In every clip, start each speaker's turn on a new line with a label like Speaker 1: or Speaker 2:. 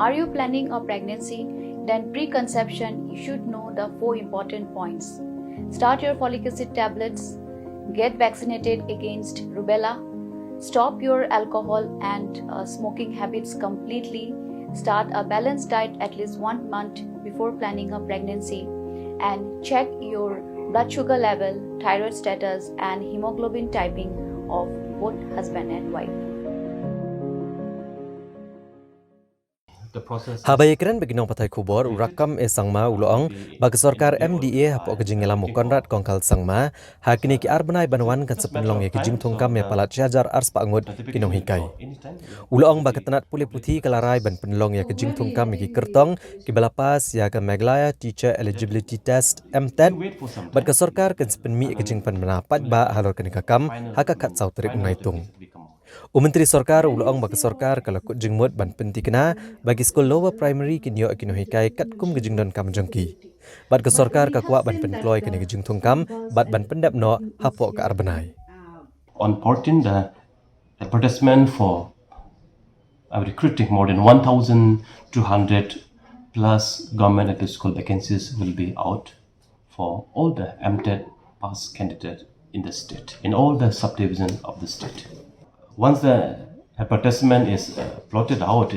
Speaker 1: Are you planning a pregnancy? Then preconception, you should know the 4 important points. Start your folic acid tablets, get vaccinated against rubella, stop your alcohol and smoking habits completely, start a balanced diet at least 1 month before planning a pregnancy, and check your blood sugar level, thyroid status and hemoglobin typing of both husband and wife.
Speaker 2: Habay keren bagi nong patai kubor rakam sangma uloong bagi Sorkar MDA hapok kejing ngelamu konrad kongkal sangma hakini ki arbanai banwan kan sepenlong ya kejing Thungkam ya palat syajar ars pak Ngut ki Nonghikai. Uloong bagi tenat pulih putih kelarai ban penlong ya kejing Thungkam ki kertong ki balapas ya ke Meghalaya Teacher Eligibility Test MTET bagi Sorkar kan sepenmi kejing pan menapat ba halor kenikakam hakakat sautrik ngaitung. Menteri Sorkar uloong bagi Sorkar kalau kut jengmut ban penti kena bagi skul lower primary kinyo Nonghikai kat kum gejing don kam jengki. Bat ke Sorkar ka kuak ban penkloy kini gejing Thungkam bat ban pendap no hapok ke arbenai.
Speaker 3: On 14 the advertisement for recruiting more than 1,200 plus government at school vacancies will be out for all the MTET pass candidates in the state, in all the subdivisions of the state. Once the advertisement is plotted out,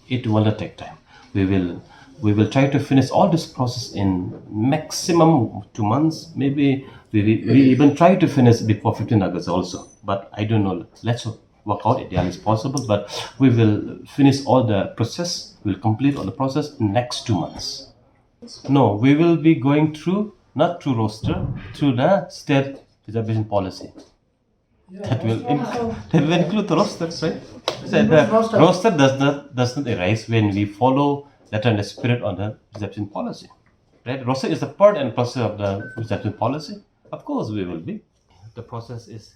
Speaker 3: it will not take time. We will try to finish all this process in maximum 2 months. Maybe we even try to finish before 15 August also. But I don't know. Let's work out ideally as possible. But we will finish all the process. We'll complete all the process in next 2 months. No, we will be going through, not through roster, through the state reservation policy. That will include the rosters, right? So the roster does not arise when we follow letter and the spirit on the reception policy, right? Roster is the part and process of the reception policy. Of course, we will be. The process is.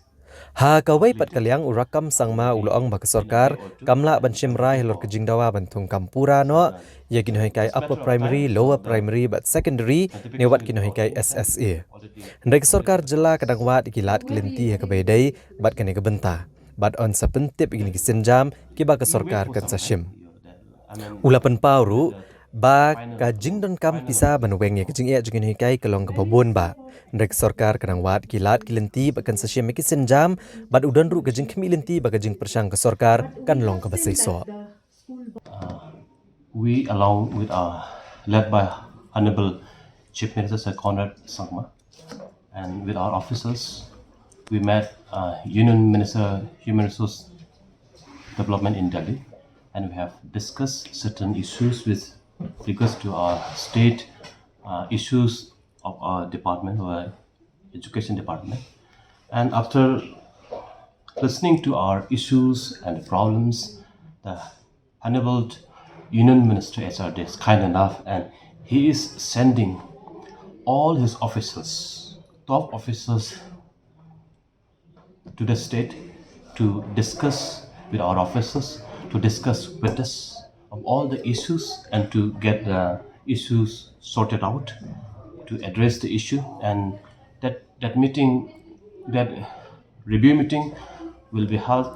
Speaker 2: Ha kawai pat kaliang urakam sangma uloong bagi Sorkar kamla ban shimrai lor kejing dawa ban Thungkam pura no ya Nonghikai upper primary, lower primary but secondary ne wat Nonghikai SSA. Hendai Sorkar jela kadang wat kilat kelinti ya kebedai bat kene kebenta. Bat on sapentip gini kisenjam ki ba ke Sorkar kan sashim. Ulapan pauru ba kajing don kam pisa ban weng ya kejing ya Nonghikai kelong kebabon ba. Hendai Sorkar kadang wat kilat kelinti ba kan sashim ki senjam bat udan ru kejing kemilinti ba kejing persang ke Sorkar kan long ke basaiso.
Speaker 3: We along with led by Honorable Chief Minister Sir Conrad Sangma and with our officers, we met Union Minister Human Resource Development in Delhi, and we have discussed certain issues with regards to our state issues of our department, our education department. And after listening to our issues and problems, the Honorable Union Minister HRD is kind enough, and he is sending all his officers, top officers, to the state to discuss with our officers, to discuss with us of all the issues and to get the issues sorted out, to address the issue. And that meeting, that review meeting will be held,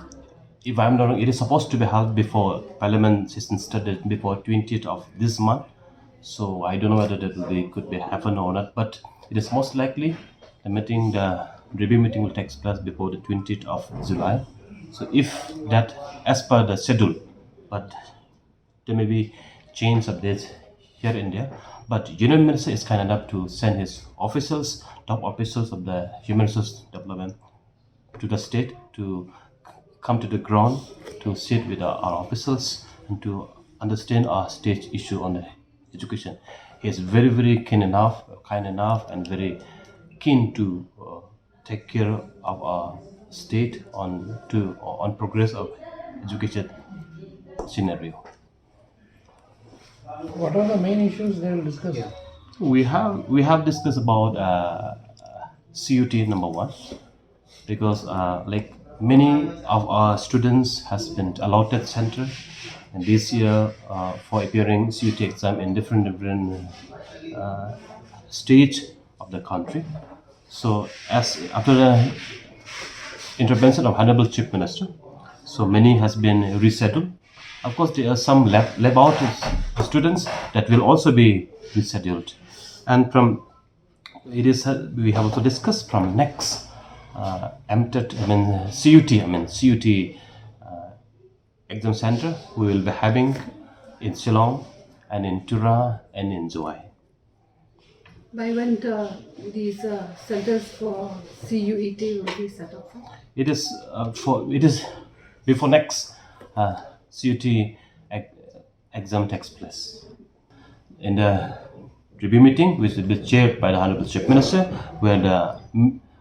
Speaker 3: if I'm not wrong, it is supposed to be held before Parliament session started, before 20th of this month. So I don't know whether that could be happen or not, but it is most likely the review meeting will take place before the 20th of July. So if that, as per the schedule, but there may be change of dates here and there, but Union Minister is kind enough to send his officers, top officers of the Human Resource Development, to the state to come to the ground to sit with our officers and to understand our state issue on the education. He is very, very keen enough, kind enough, and very keen to take care of our state on progress of education scenario.
Speaker 4: What are the main issues they will discuss?
Speaker 3: We have discussed about CUT number 1, because like many of our students has been allotted center, and this year for appearing CUT exam in different stage of the country. So as after the intervention of Honorable Chief Minister, so many has been resettled, Of course, there are some laboratory students that will also be rescheduled. And from it is we have also discussed from next MTET, CUT exam center we will be having in Shillong and in Tura and in Zoai.
Speaker 5: By when these centers for CUET will be set up?
Speaker 3: It is before next CUT exam takes place. In the review meeting, which will be chaired by the Honorable Chief Minister, where the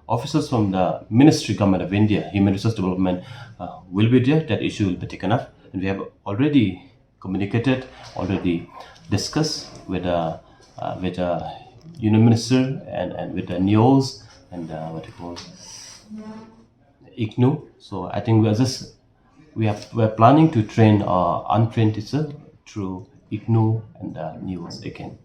Speaker 3: officers from the Ministry Government of India, Human Resource Development, will be there. That issue will be taken up, and we have already communicated, already discussed with the Union Minister and with the NEOs and what you call IGNU. So I think we're planning to train untrained teachers through IGNU and NEOs again.